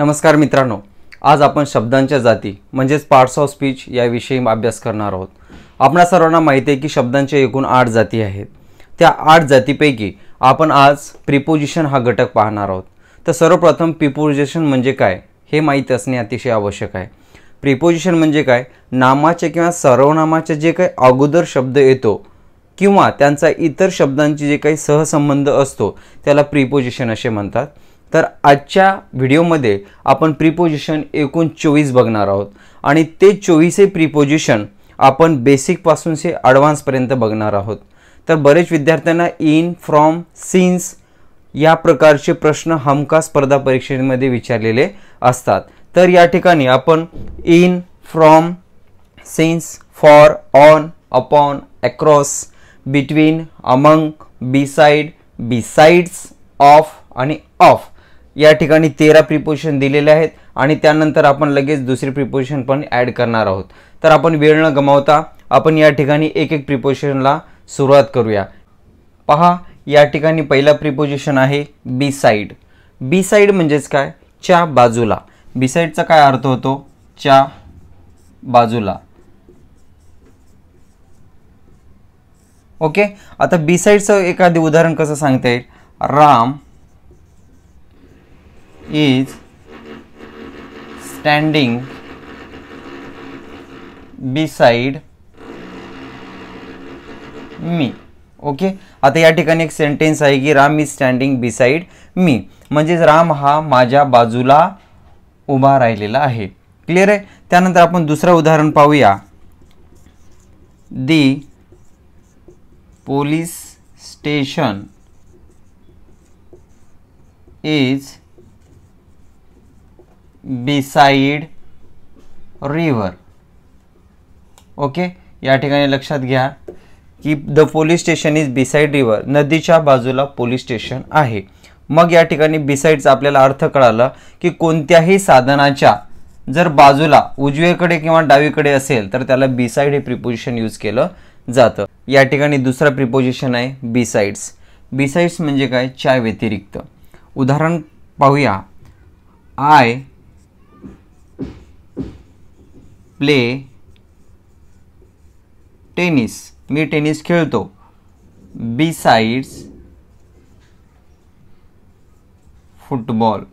नमस्कार मित्रांनो, आज आपण शब्दांच्या जाती म्हणजेच पार्ट्स ऑफ स्पीच याविषयी अभ्यास करणार आहोत। आपणा सर्वांना माहिती आहे की शब्दांच्या एकूण 8 जाती आहेत। त्या 8 जातीपैकी आपण आज प्रिपोजिशन हा घटक पाहणार आहोत। तर सर्वप्रथम प्रिपोजिशन म्हणजे काय हे माहिती असणे अतिशय आवश्यक आहे। प्रिपोजिशन म्हणजे काय, नामाचे किंवा सर्वनामाचे जे काही अगोदर शब्द येतो किंवा त्यांचा इतर शब्दांची जे काही सहसंबंध असतो त्याला प्रिपोजिशन असे म्हणतात। तर आजच्या व्हिडिओमध्ये आपण प्रिपोजिशन एकूण 24 बघणार आहोत आणि ते 24 प्रिपोजिशन आपण बेसिक पासून से ॲडव्हान्स पर्यंत बघणार आहोत। तर बरेच विद्यार्थ्यांना इन, फ्रॉम, सिन्स या प्रकारचे प्रश्न हमखास स्पर्धा परीक्षेमध्ये विचारलेले असतात। तर या ठिकाणी आपण in, from, since, for, on, upon, across, between, among, beside, besides, of आणि ऑफ या ठिकाणी 13 प्रिपोजिशन दिलेले आहेत आणि त्यानंतर आपण लगेच दुसरी प्रिपोजिशन पण ॲड करणार आहोत। तर आपण वेळ न गमावता आपण या ठिकाणी एक एक प्रिपोजिशनला सुरुवात करूया। पहा, या ठिकाणी पहिला प्रिपोजिशन आहे बिसाइड। बिसाइड म्हणजेच काय, च्या बाजूला। बिसाइडचा काय अर्थ होतो, च्या बाजूला। ओके, आता बिसाइडचं एखादे उदाहरण कसं सांगता येईल, Ram is standing beside me। Okay, आता या ठिकाणी एक सेंटेन्स आहे की Ram is standing beside me, म्हणजे राम हा माझ्या बाजूला उभा राहिलेला आहे। क्लियर आहे। त्यानंतर आपण दुसरा उदाहरण पाहूया। The police station is beside river. Okay, या ठिकाणी लक्षात घ्या की the police station is beside river, नदीच्या बाजूला पोलीस स्टेशन आहे। मग या ठिकाणी बिसाइडचा आपल्याला अर्थ कळाला की कोणत्याही साधनाच्या जर बाजूला उजवीकडे किंवा डावीकडे असेल तर त्याला बिसाइड हे प्रिपोजिशन यूज केलं जातं। या ठिकाणी दुसरा प्रिपोजिशन आहे बिसाइड्स। बिसाइड्स म्हणजे काय, च्या व्यतिरिक्त। उदाहरण पाहूया। आय प्ले टेनिस, मी टेनिस खेळतो। Besides football.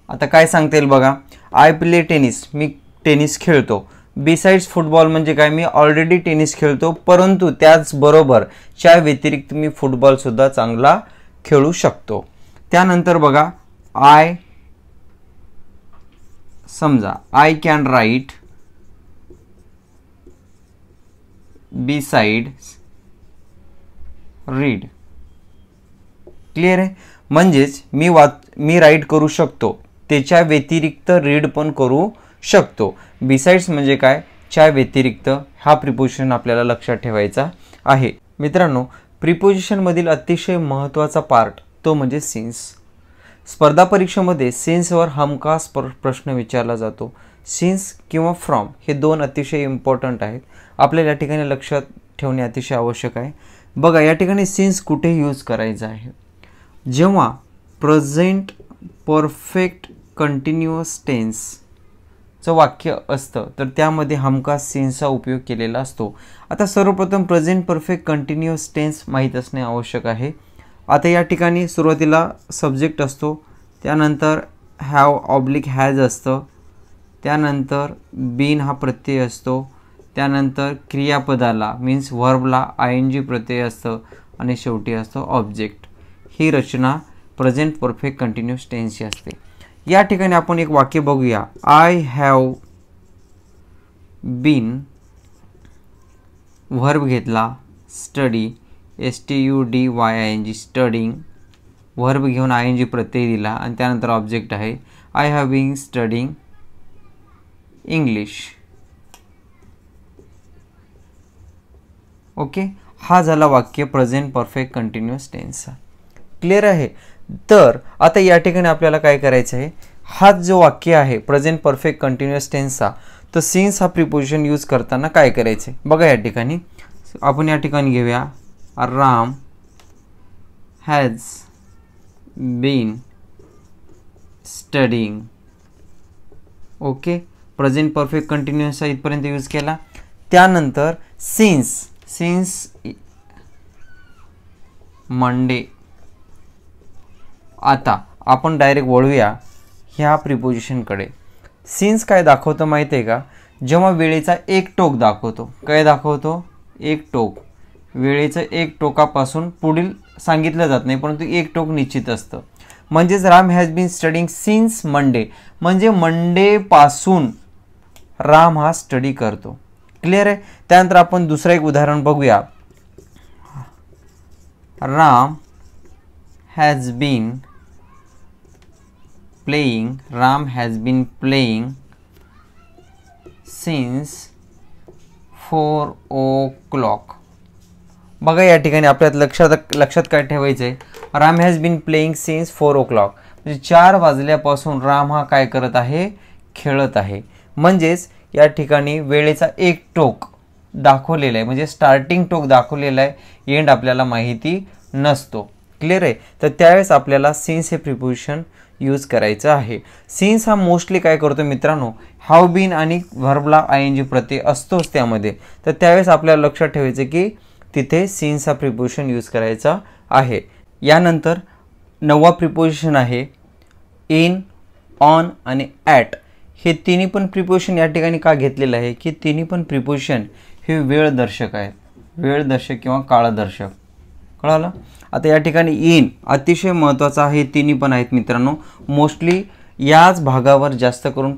आता काय सांगता येईल बघा, आय प्ले टेनिस, मी टेनिस खेळतो। बिसाइड्स फुटबॉल म्हणजे काय, मी ऑलरेडी टेनिस खेळतो परंतु त्याचबरोबर च्या व्यतिरिक्त मी फुटबॉल सुद्धा चांगला खेळू शकतो। त्यानंतर बघा, आय समजा I can write beside read. Clear आहे, म्हणजेच मी राईट करू शकतो, त्याच्या व्यतिरिक्त रीड पण करू शकतो। बिसाइड्स म्हणजे काय, च्या व्यतिरिक्त हा प्रिपोजिशन आपल्याला लक्षात ठेवायचा आहे। मित्रांनो, प्रिपोजिशन मधील अतिशय महत्त्वाचा पार्ट तो म्हणजे सिन्स। स्पर्धा परीक्षेमध्ये सिन्सवर हमखास प्रश्न विचारला जातो। सिन्स किंवा फ्रॉम हे दोन अतिशय इम्पॉर्टंट आहेत, आपल्याला या ठिकाणी लक्षात ठेवणे अतिशय आवश्यक आहे। बघा, या ठिकाणी सिन्स कुठे यूज करायचा आहे, जेव्हा प्रेझेंट परफेक्ट कंटिन्युअस टेन्सचं वाक्य असतं तर त्यामध्ये हमखास सिन्सचा उपयोग केलेला असतो। आता सर्वप्रथम प्रेझेंट परफेक्ट कंटिन्युअस टेन्स माहीत असणे आवश्यक आहे। आता या ठिकाणी सुरुवातीला सब्जेक्ट असतो, त्यानंतर हॅव ऑब्लिक हॅज असतं, त्यानंतर बीन हा प्रत्यय असतो, त्यानंतर क्रियापदाला मीन्स व्हर्बला ING प्रत्यय असतं आणि शेवटी असतो ऑब्जेक्ट। ही रचना प्रेझेंट परफेक्ट कंटिन्युअस टेन्सची असते। या ठिकाणी आपण एक वाक्य बघूया। आय हॅव बीन, व्हर्ब घेतला स्टडी STUDYING स्टडिंग, व्हर्ब घेऊन ING प्रत्यय दिला आणि त्यानंतर ऑब्जेक्ट आहे I have been studying English. Okay, हा झाला वाक्य प्रेझेंट परफेक्ट कंटिन्युअस टेन्सचा। क्लियर आहे। तर आता या ठिकाणी आपल्याला काय करायचं आहे, हा जो वाक्य आहे प्रेझेंट परफेक्ट कंटिन्युअस टेन्सचा, तर सिन्स हा प्रिपोजिशन यूज करताना काय करायचं आहे बघा। या ठिकाणी आपण या ठिकाणी घेऊया, Ram has been studying. Okay, present perfect continuous इथपर्यंत यूज केला. त्यानंतर सिन्स मंडे. आता आपण डायरेक्ट वळूया ह्या प्रिपोजिशनकडे. सिन्स काय दाखवतं माहिती आहे का? जेव्हा वेळेचा एक टोक दाखवतो. काय दाखवतो? एक टोक. वेळेचं एक टोकापासून पुढील सांगितलं जात नाही, परंतु एक टोक निश्चित असतं. म्हणजेच Ram has been studying since Monday, म्हणजे मंडेपासून राम हा स्टडी करतो. क्लिअर आहे? त्यानंतर आपण दुसरं एक उदाहरण बघूया. Ram has been playing since 4 o'clock. बघा या ठिकाणी आपल्याला लक्षात काय ठेवायचं आहे? Ram has been playing since 4 o'clock, म्हणजे 4 वाजल्यापासून राम हा काय करत आहे? खेळत आहे. म्हणजेच या ठिकाणी वेळेचा एक टोक दाखवलेला आहे, म्हणजे स्टार्टिंग टोक दाखवलेला आहे, एंड आपल्याला माहिती नसतो. क्लिअर आहे? तर त्यावेळेस आपल्याला सिन्स हे प्रिपोजिशन यूज करायचं आहे. सिन्स हा मोस्टली काय करतो मित्रांनो? हॅव बीन आणि व्हर्बला ING प्रत्यय असतोच त्यामध्ये. तर त्यावेळेस आपल्याला लक्षात ठेवायचं की तिथे सिन्स हा प्रिपोजिशन यूज करायचा आहे. यानंतर 9वा प्रिपोजिशन आहे इन, ऑन आणि ॲट. हे तिन्ही पण प्रिपोजिशन या ठिकाणी का घेतलेलं आहे की तिन्ही पण प्रिपोजिशन हे वेळदर्शक आहेत. वेळदर्शक किंवा काळदर्शक. कळालं? आता या ठिकाणी इन अतिशय महत्त्वाचा आहे. तिन्ही पण आहेत मित्रांनो. मोस्टली याच भागावर जास्त करून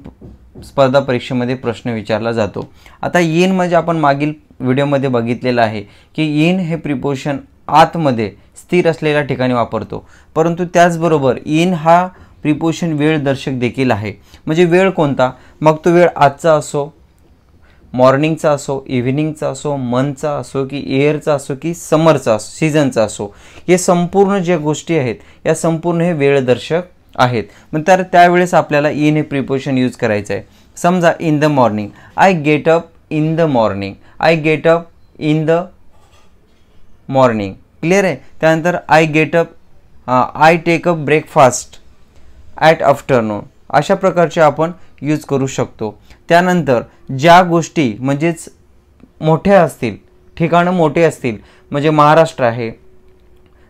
स्पर्धा परीक्षेमध्ये प्रश्न विचारला जातो. आता इन म्हणजे आपण मागील व्हिडिओमध्ये बघितलेलं आहे की इन हे प्रिपोजिशन आतमध्ये स्थिर असलेल्या ठिकाणी वापरतो. परंतु त्याचबरोबर इन हा प्रिपोजिशन वेळदर्शक देखील आहे. म्हणजे वेळ कोणता? मग तो वेळ आजचा असो, मॉर्निंगचा असो, इव्हिनिंगचा असो, मंथचा असो की इयरचा असो की समरचा असो, सीझनचा असो, हे संपूर्ण ज्या गोष्टी आहेत या संपूर्ण हे वेळदर्शक आहेत. मग तर त्यावेळेस आपल्याला इन हे प्रिपोजिशन यूज करायचं आहे. समजा in the morning, I get up in the morning. I get up in the morning. Clear आहे? त्यानंतर I get up, I take up breakfast at afternoon. अशा प्रकारचे आपण यूज करू शकतो. त्यानंतर ज्या गोष्टी म्हणजेच मोठ्या असतील, ठिकाणं मोठे असतील, म्हणजे महाराष्ट्र आहे,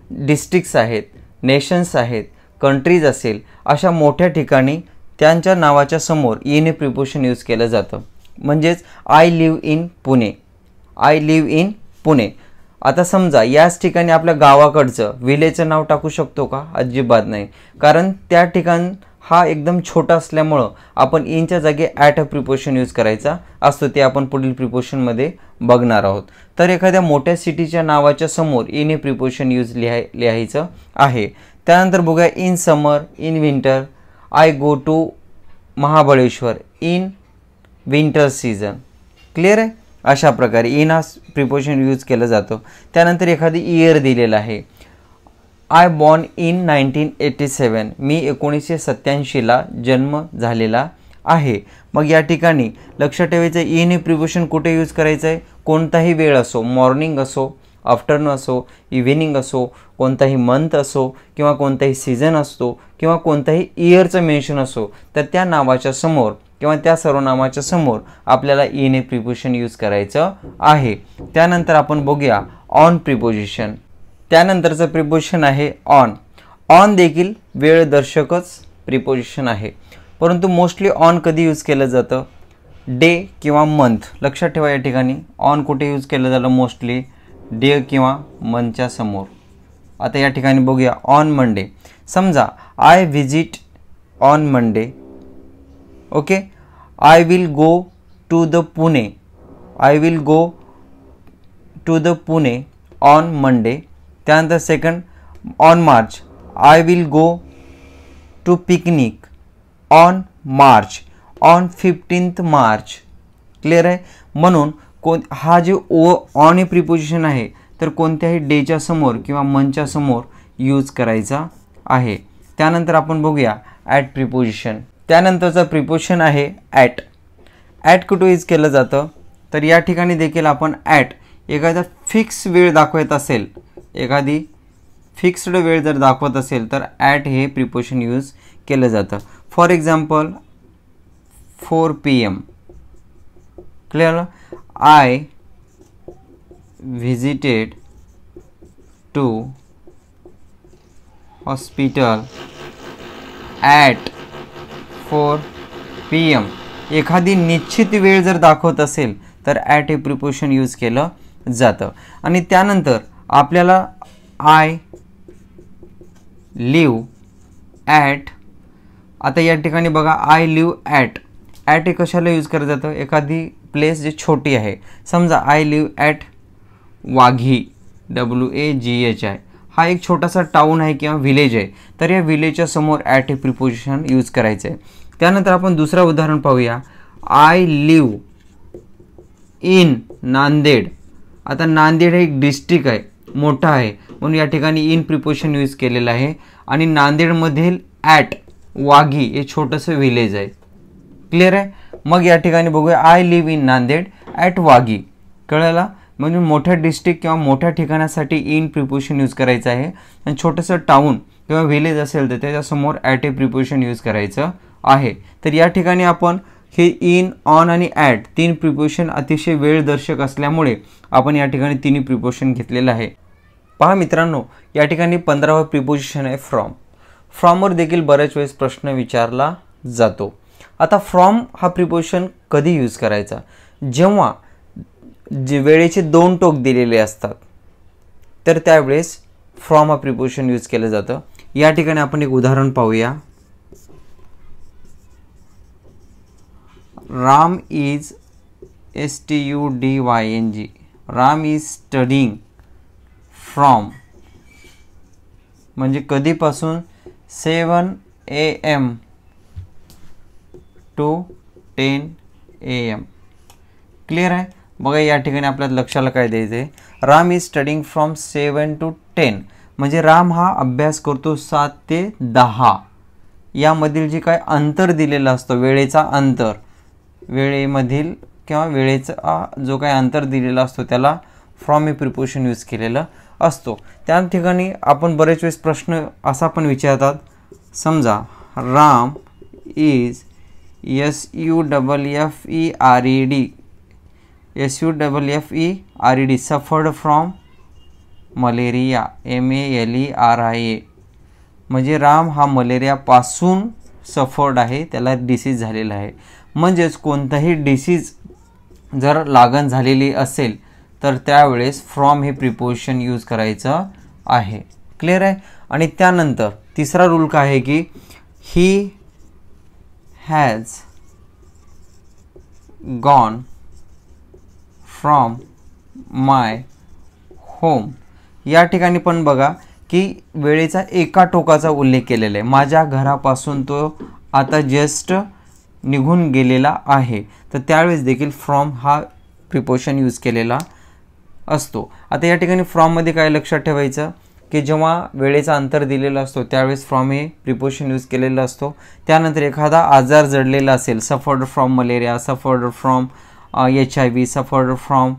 डिस्ट्रिक्ट्स आहेत, नेशन्स आहेत, कंट्रीज असेल, अशा मोठ्या ठिकाणी त्यांच्या नावाच्या समोर इन हे प्रिपोजिशन यूज केलं जातं. म्हणजेच I live in Pune. I live in Pune. आता समजा याच ठिकाणी आपल्या गावाकडचं विलेजचं नाव टाकू शकतो का? अजिबात नाही. कारण त्या ठिकाण हा एकदम छोटा असल्यामुळं आपण इनच्या जागी ॲट अ प्रिपोजिशन यूज करायचा असतो. ते आपण पुढील प्रिपोजिशनमध्ये बघणार आहोत. तर एखाद्या मोठ्या सिटीच्या नावाच्या समोर इन हे प्रिपोजिशन लिहायचं आहे. त्यानंतर बघूया in summer, in winter, I go to Mahabaleshwar in winter season. Clear आहे? अशा प्रकारे इन हा प्रिपोजिशन यूज केलं जातं. त्यानंतर एखादी इयर दिलेलं आहे. I born in 1987. मी 1987ला जन्म झालेला आहे. मग या ठिकाणी लक्षात ठेवायचं इन हे प्रिपोजिशन कुठे यूज करायचं आहे? कोणताही वेळ असो, मॉर्निंग असो, आफ्टरनून असो, इव्हिनिंग असो, कोणताही मंथ असो किंवा कोणताही सीझन असतो किंवा कोणताही इयरचं मेन्शन असो, तर त्या नावाच्या समोर किंवा त्या सर्वनामाच्या समोर आपल्याला इन हे प्रिपोजिशन यूज करायचं आहे. त्यानंतर आपण बघूया ऑन प्रिपोजिशन. त्यानंतरचं प्रिपोजिशन आहे ऑन. ऑन देखील वेळदर्शकच प्रिपोजिशन आहे. परंतु मोस्टली ऑन कधी यूज केलं जातं? डे किंवा मंथ. लक्षात ठेवा या ठिकाणी ऑन कुठे यूज केलं जातं? मोस्टली डे किंवा मंथच्या समोर. आता या ठिकाणी बघूया ऑन मंडे. समजा I visit on Monday. Okay. I will go to the Pune. I will go to the Pune on Monday. त्यानंतर second on March. I will go to picnic on March, on 15th March. Clear आहे? म्हणून हा जे on हे preposition आहे तर कोणत्याही डेच्या समोर किंवा मंथच्या समोर यूज करायचा आहे. त्यानंतर आपण बघूया ॲट प्रिपोजिशन. त्यानंतरचं प्रिपोजिशन आहे ॲट. ॲट कुठे यूज केलं जातं? तर या ठिकाणी देखील आपण ॲट एखादा फिक्स वेळ दाखवत असेल, एखादी फिक्स्ड वेळ जर दाखवत असेल तर ॲट हे प्रिपोजिशन यूज केलं जातं. For example 4 PM. Clear. I visited to hospital at 4 PM. एखादी निश्चित वेळ जर दाखवत असेल तर ॲट हे प्रिपोजिशन यूज केलं जातं. आणि त्यानंतर आपल्याला आय लिव्ह ॲट, आता या ठिकाणी बघा आय लिव्ह ॲट. ॲट हे कशाला यूज केलं जातं? एखादी प्लेस जी छोटी आहे. समजा I live at Waghi, WAGHI. हा एक छोटासा टाऊन आहे किंवा विलेज आहे, तर या विलेजच्या समोर ॲट हे प्रिपोजिशन यूज करायचं आहे. त्यानंतर आपण दुसरं उदाहरण पाहूया. I live in Nanded. आता नांदेड हे एक डिस्ट्रिक्ट आहे, मोठा आहे, म्हणून या ठिकाणी इन प्रिपोजिशन यूज केलेलं आहे. आणि नांदेडमधील ॲट वाघी हे छोटंसं विलेज आहे. क्लिअर आहे. मग या ठिकाणी बघूया I live in Nanded at Waghi. कळलं? म्हणजे मोठ्या डिस्ट्रिक्ट किंवा मोठ्या ठिकाणासाठी इन प्रिपोजिशन यूज करायचं आहे. आणि छोटंसं टाऊन किंवा विलेज असेल तर त्याच्यासमोर ॲट हे प्रिपोजिशन यूज करायचं आहे. तर या ठिकाणी आपण हे इन, ऑन आणि ॲट 3 प्रिपोजिशन अतिशय वेळदर्शक असल्यामुळे आपण या ठिकाणी तिन्ही प्रिपोजिशन घेतलेलं आहे. पहा मित्रांनो, या ठिकाणी 15वं प्रिपोजिशन आहे फ्रॉम. फ्रॉमवर देखील बऱ्याच वेळेस प्रश्न विचारला जातो. आता फ्रॉम हा प्रिपोजिशन कधी यूज करायचा? जेव्हा जे वेळेचे 2 टोक दिलेले असतात तर त्यावेळेस फ्रॉम हा प्रिपोजिशन यूज केलं जातं. या ठिकाणी आपण एक उदाहरण पाहूया. Ram is STUDYNG. Ram is studying from म्हणजे कधीपासून? 7 AM to 10 AM. क्लिअर आहे. बघा या ठिकाणी आपल्याला लक्षाला काय द्यायचं आहे? Ram is studying from 7 to 10 म्हणजे राम हा अभ्यास करतो 7 ते 10. यामधील जे काय अंतर दिलेलं असतं, वेळेचा अंतर, वेळेमधील किंवा वेळेचा जो काही अंतर दिलेला असतो त्याला फ्रॉम हे प्रिपोजिशन यूज केलेलं असतो. त्या ठिकाणी आपण बरेच वेळेस प्रश्न असा पण विचारतात. समजा Ram is SUFFERED suffered from malaria MALERIA. म्हणजे राम हा मलेरियापासून सफर्ड आहे, त्याला डिसीज झालेला आहे. म्हणजेच कोणताही डिसीज जर लागण झालेली असेल तर त्यावेळेस फ्रॉम हे प्रिपोजिशन यूज करायचं आहे. क्लिअर आहे. आणि त्यानंतर तिसरा रूल काय आहे की he has gone from my home. या ठिकाणी पण बघा की वेळेचा एका टोकाचा उल्लेख केलेला आहे. माझ्या घरापासून तो आता जस्ट निघून गेलेला आहे, तर त्यावेळेस देखील फ्रॉम हा प्रिपोजिशन यूज केलेला असतो. आता या ठिकाणी फ्रॉममध्ये काय लक्षात ठेवायचं की जेव्हा वेळेचा अंतर दिलेला असतो त्यावेळेस फ्रॉम हे प्रिपोजिशन यूज केलेला असतो. त्यानंतर एखादा आजार जडलेला असेल, suffered from malaria, suffered from HIV, suffered from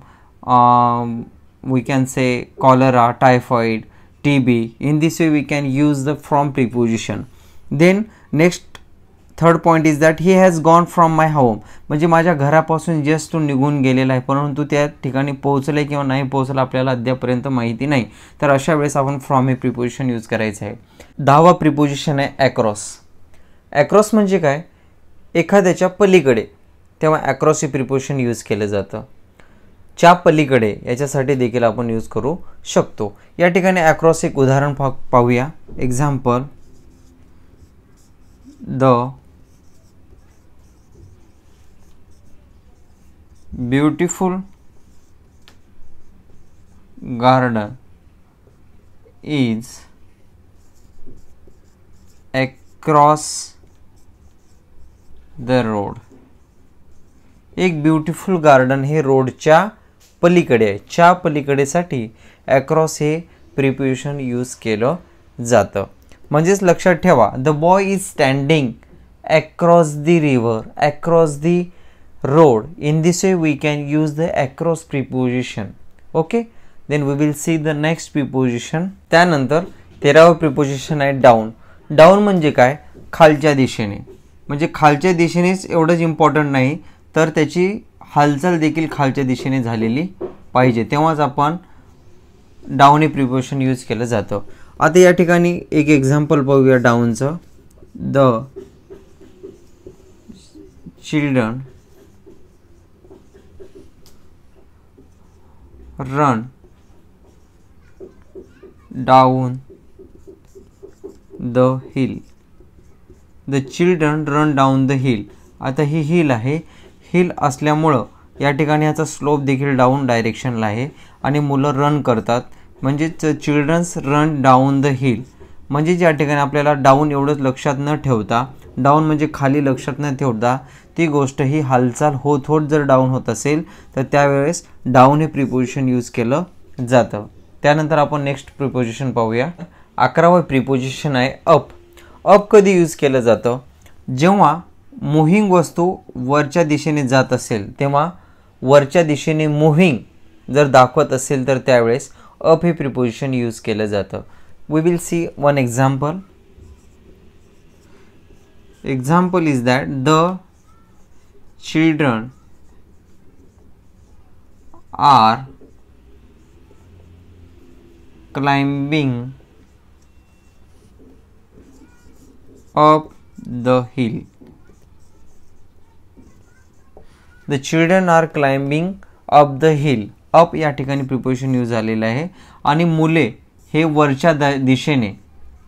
we can say cholera, typhoid, TB. In this way we can use the from preposition. Then next third point is that he has gone from my home. म्हणजे माझ्या घरापासून just तो निघून गेलेला आहे, परंतु त्या ठिकाणी पोहोचले किंवा नाही पोहोचला आपल्याला अद्यापर्यंत माहिती नाही. तर अशा वेळेस आपण फ्रॉम हे प्रिपोजिशन यूज करायचं आहे. 10वा प्रिपोजिशन आहे अक्रॉस. अक्रॉस म्हणजे काय? एखाद्याच्या पलीकडे, तेव्हा अक्रॉस हे प्रिपोजिशन यूज केलं जातं. च्या पलीकडे याच्यासाठी देखील आपण यूज करू शकतो. या ठिकाणी अक्रॉस एक उदाहरण पाहूया. Example the beautiful garden is across the road. एक ब्युटिफुल गार्डन हे रोडच्या पलीकडे आहे. च्या पलीकडेसाठी अक्रॉस हे प्रिपोजिशन यूज केलं जातं. म्हणजेच लक्षात ठेवा, the boy is standing across the river, across the road. In this way we can use the across preposition. Okay, then we will see the next preposition. त्यानंतर 13वं प्रिपोजिशन आहे down. Down म्हणजे काय? खालच्या दिशेने, म्हणजे खालच्या दिशेनेच एवढंच इम्पॉर्टंट नाही तर त्याची हालचाल देखील खालच्या दिशेने झालेली पाहिजे, तेव्हाच आपण डाऊन हे प्रिपोजिशन यूज केलं जातं. आता या ठिकाणी एक एक्झाम्पल पाहूया डाऊनचं. The children run down the hill. The children run down the hill. आता ही हिल आहे, हिल असल्यामुळं या ठिकाणी ह्याचा स्लोप देखील डाऊन डायरेक्शनला आहे आणि मुलं रन करतात, म्हणजेच childrens run down the hill. म्हणजे या ठिकाणी आपल्याला डाऊन एवढंच लक्षात न ठेवता, डाऊन म्हणजे खाली लक्षात न ठेवता ती गोष्ट ही हालचाल होत होत जर डाऊन होत असेल तर त्यावेळेस डाऊन हे प्रिपोजिशन यूज केलं जातं. त्यानंतर आपण नेक्स्ट प्रिपोजिशन पाहूया. 11वं प्रिपोजिशन आहे अप. अप कधी यूज केलं जातं? जेव्हा मुव्हिंग वस्तू वरच्या दिशेने जात असेल तेव्हा वरच्या दिशेने मुव्हिंग जर दाखवत असेल तर त्यावेळेस अप हे प्रिपोजिशन यूज केलं जातं. We will see one example. Example is that the children are climbing up the hill. The children are climbing up the hill. Up या ठिकाणी प्रिपोजिशन यूज झालेलं आहे आणि मुले हे वरच्या दिशेने,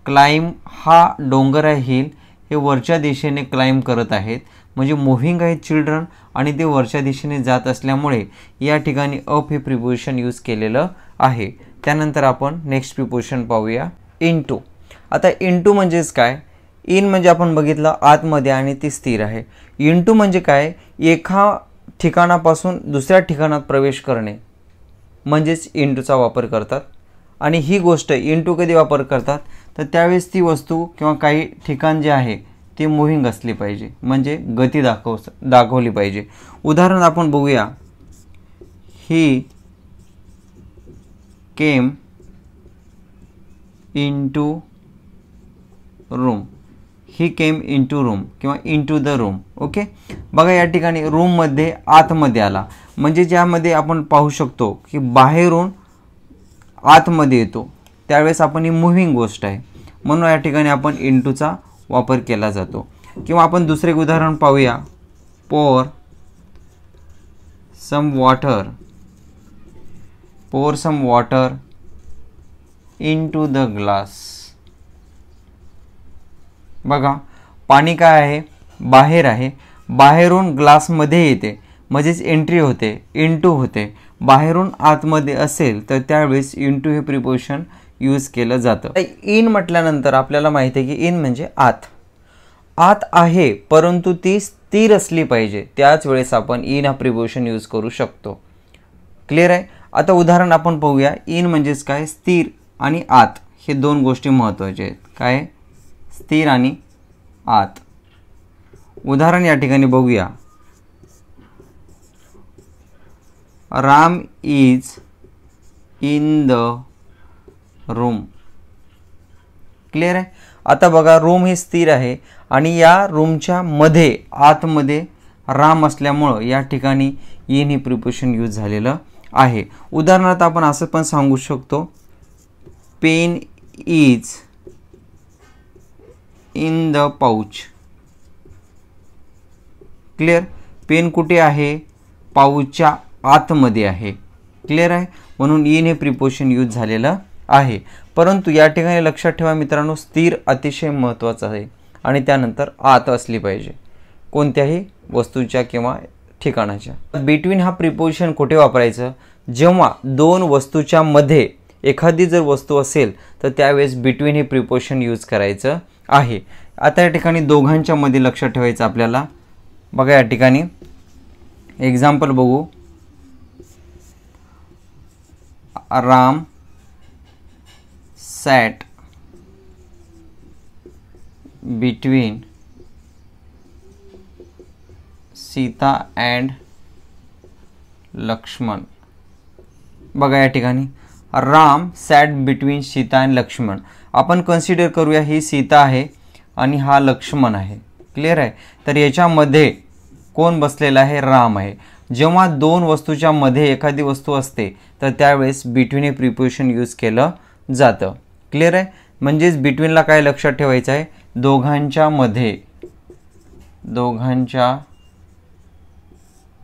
क्लाइंब हा डोंगर आहे, हिल हे वरच्या दिशेने क्लाइंब करत आहेत, म्हणजे मुव्हिंग आहेत चिल्ड्रन आणि ते वरच्या दिशेने जात असल्यामुळे या ठिकाणी अप हे प्रिपोजिशन यूज केलेलं आहे. त्यानंतर आपण नेक्स्ट प्रिपोजिशन पाहूया इनटू. आता इनटू म्हणजेच काय? इन म्हणजे आपण बघितलं आतमध्ये आणि ती स्थिर आहे. इनटू म्हणजे काय? एका ठिकाणापासून दुसऱ्या ठिकाणात प्रवेश करणे म्हणजेच इनटूचा वापर करतात. आणि ही गोष्ट इनटू कधी वापर करतात तर त्यावेळेस ती वस्तू किंवा काही ठिकाण जे आहे ते मुव्हिंग असली पाहिजे, म्हणजे गती दाखवली पाहिजे. उदाहरण आपण बघूया. ही केम इनटू रूम. ही केम इनटू रूम किंवा इनटू द रूम. ओके, बघा या ठिकाणी रूममध्ये आतमध्ये आला, म्हणजे ज्यामध्ये आपण पाहू शकतो की बाहेरून आतमध्ये येतो त्यावेळेस आपण ही मुव्हिंग गोष्ट आहे, म्हणून या ठिकाणी आपण इनटूचा वापर केला जातो. किंवा आपण दुसरे उदाहरण पाहूया. Pour some water into the glass. बघा पाणी काय आहे? बाहेर आहे, बाहेरून ग्लासमध्ये येते म्हणजेच एंट्री होते, इनटू होते. बाहेरून आतमध्ये असेल तर त्यावेळेस इनटू हे प्रिपोजिशन यूज केलं जातं. इन म्हटल्यानंतर आपल्याला माहिती आहे की इन म्हणजे आत. आत आहे परंतु ती स्थिर असली पाहिजे, त्याच वेळेस आपण इन हा प्रिपोजिशन यूज करू शकतो. क्लिअर आहे? आता उदाहरण आपण पाहूया. इन म्हणजेच काय? स्थिर आणि आत हे दोन गोष्टी महत्त्वाच्या आहेत. काय? स्थिर आणि आत. उदाहरण या ठिकाणी बघूया. Ram is in the room. Clear आहे? आता बघा रूम ही स्थिर आहे आणि या रूमच्या मध्ये आतमध्ये राम असल्यामुळं या ठिकाणी इन ही प्रिपोजिशन यूज झालेलं आहे. उदाहरणार्थ आपण असं पण सांगू शकतो. Pen is in the pouch. Clear? Pen कुठे आहे? पाऊचच्या आतमध्ये आहे. क्लिअर आहे? म्हणून इन हे प्रिपोजिशन यूज झालेलं आहे. परंतु या ठिकाणी लक्षात ठेवा मित्रांनो, स्थिर अतिशय महत्त्वाचं आहे आणि त्यानंतर आत असली पाहिजे कोणत्याही वस्तूच्या किंवा ठिकाणाच्या. बिटवीन हा प्रिपोजिशन कुठे वापरायचं? जेव्हा दोन वस्तूच्या मध्ये एखादी जर वस्तू असेल तर त्यावेळेस बिटवीन हे प्रिपोजिशन यूज करायचं आहे. आता या ठिकाणी दोघांच्या मध्ये लक्षात ठेवायचं आपल्याला. बघा या ठिकाणी एक्झाम्पल बघू. Ram sat between Sita and Lakshman. बघा या ठिकाणी Ram sat between Sita and Lakshman. आपण कन्सिडर करूया ही सीता आहे आणि हा लक्ष्मण आहे. क्लिअर आहे. तर याच्यामध्ये कोण बसलेला आहे? राम आहे. जेव्हा दोन वस्तूच्या मध्ये एखादी वस्तू असते तर त्यावेळेस बिटवीन हे प्रिपोजिशन यूज केलं जातं. क्लिअर आहे. म्हणजेच बिटवीनला काय लक्षात ठेवायचं आहे? दोघांच्या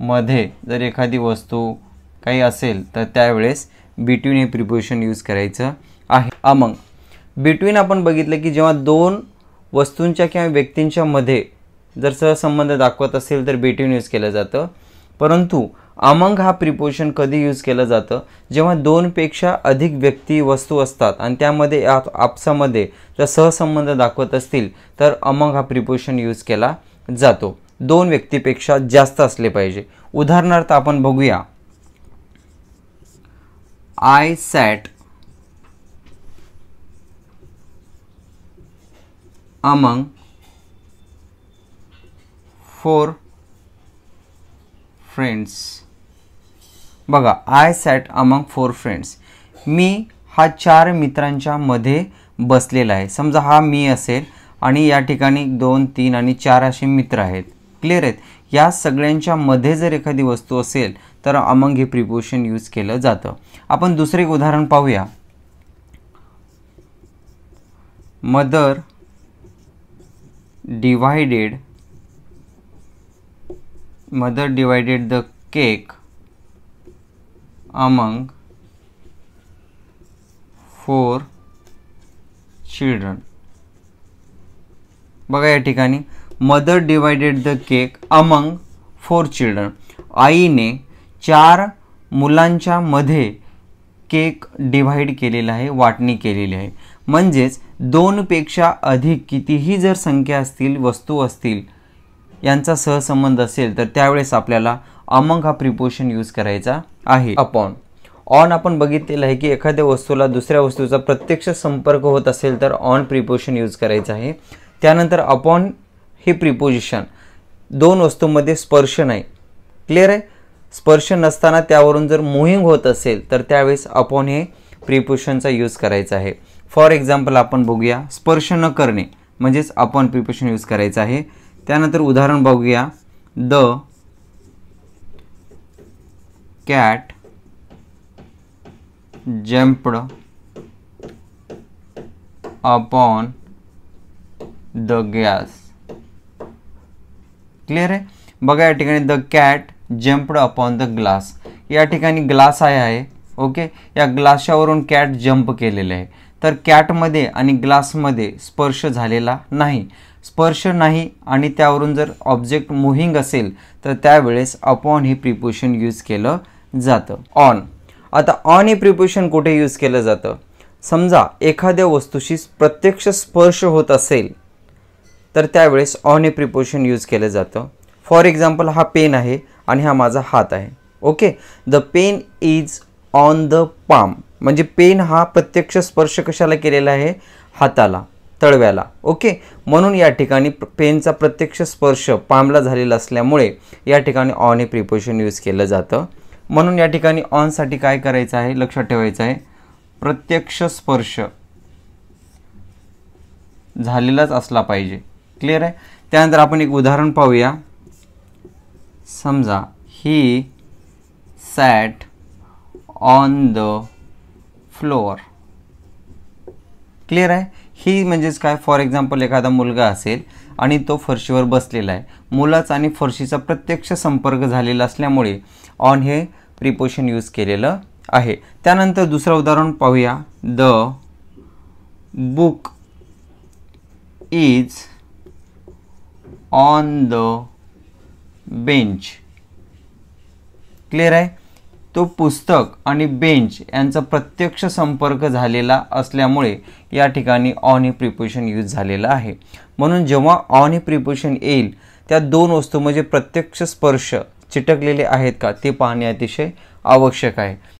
मध्ये जर एखादी वस्तू काही असेल तर त्यावेळेस बिटवीन हे प्रिपोजिशन यूज करायचं आहे. अमंग. बिटवीन आपण बघितलं की जेव्हा दोन वस्तूंच्या किंवा व्यक्तींच्या मध्ये जर सहसंबंध दाखवत असेल तर बिटवीन यूज केलं जातं. परंतु अमंग हा प्रिपोजिशन कधी यूज केलं जातं? जेव्हा दोनपेक्षा अधिक व्यक्ती वस्तू असतात आणि त्यामध्ये आपसामध्ये जर सहसंबंध दाखवत असतील तर अमंग हा प्रिपोजिशन यूज केला जातो. दोन व्यक्तीपेक्षा जास्त असले पाहिजे. उदाहरणार्थ आपण बघूया. I sat among 4 friends. बघा, आय सॅट अमंग 4 फ्रेंड्स. मी हा 4 मित्रांच्या मध्ये बसलेला आहे. समजा हा मी असेल आणि या ठिकाणी 2, 3 आणि 4 असे मित्र आहेत. क्लिअर आहेत. या सगळ्यांच्या मध्ये जर एखादी वस्तू असेल तर अमंग हे प्रिपोजिशन यूज केलं जातं. आपण दुसरे एक उदाहरण पाहूया. Mother divided the cake among 4 children. बघा या ठिकाणी mother divided the cake among 4 children. आईने 4 मुलांच्या मध्ये केक डिवाइड केलेला आहे, वाटणी केलेली आहे. म्हणजेच 2 पेक्षा अधिक कितीही जर संख्या असतील, वस्तू असतील, यांचा सहसंबंध असेल तर त्यावेळेस आपल्याला अमंग हा प्रिपोजिशन यूज करायचा आहे. अपॉन. ऑन आपण बघितलेलं आहे की एखाद्या वस्तूला दुसऱ्या वस्तूचा प्रत्यक्ष संपर्क होत असेल तर ऑन प्रिपोजिशन यूज करायचं आहे. त्यानंतर अपॉन हे प्रिपोजिशन दोन वस्तूंमध्ये स्पर्श नाही. क्लिअर आहे. स्पर्श नसताना त्यावरून जर मुव्हिंग होत असेल तर त्यावेळेस अपॉन हे प्रिपोजिशनचा यूज करायचा आहे. फॉर एक्झाम्पल आपण बघूया. स्पर्श न करणे म्हणजेच अपॉन प्रिपोजिशन यूज करायचं आहे. त्यानंतर उदाहरण बघूया. The cat jumped upon the gas. Clear आहे. बघा या ठिकाणी the cat jumped upon the glass. या ठिकाणी ग्लास आहे. ओके. या ग्लासावरून कॅट जंप केलेले आहे. तर कॅटमध्ये आणि ग्लासमध्ये स्पर्श झालेला नाही. स्पर्श नाही आणि त्यावरून जर ऑब्जेक्ट मुव्हिंग असेल तर त्यावेळेस अपॉन हे प्रिपोजिशन यूज केलं जातं. ऑन. आता ऑन हे प्रिपोजिशन कुठे यूज केलं जातं? समजा एखाद्या वस्तूशी प्रत्यक्ष स्पर्श होत असेल तर त्यावेळेस ऑन हे प्रिपोजिशन यूज केलं जातं. फॉर एक्झाम्पल हा पेन आहे आणि हा माझा हात आहे. Okay. The pen is on the palm. म्हणजे पेन हा प्रत्यक्ष स्पर्श कशाला केलेला आहे? हाताला, तळव्याला. ओके. म्हणून या ठिकाणी पेनचा प्रत्यक्ष स्पर्श पामला झालेला असल्यामुळे या ठिकाणी ऑन हे प्रिपोजिशन यूज केलं जातं. म्हणून या ठिकाणी ऑनसाठी काय करायचं आहे? लक्षात ठेवायचं आहे प्रत्यक्ष स्पर्श झालेलाच असला पाहिजे. क्लिअर आहे. त्यानंतर आपण एक उदाहरण पाहूया. समजा she sat on the floor. Clear आहे. ही म्हणजेच काय? फॉर एक्झाम्पल एखादा मुलगा असेल आणि तो फरशीवर बसलेला आहे. मुलाचा आणि फरशीचा प्रत्यक्ष संपर्क झालेला असल्यामुळे ऑन हे प्रिपोजिशन यूज केलेलं आहे. त्यानंतर दुसरं उदाहरण पाहूया. The book is on the bench. Clear आहे. तो पुस्तक आणि बेंच यांचा प्रत्यक्ष संपर्क झालेला असल्यामुळे या ठिकाणी ऑन हे प्रिपोजिशन यूज झालेलं आहे. म्हणून जेव्हा ऑन हे प्रिपोजिशन येईल त्या दोन वस्तू म्हणजे प्रत्यक्ष स्पर्श चिटकलेले आहेत का ते पाहणे अतिशय आवश्यक आहे.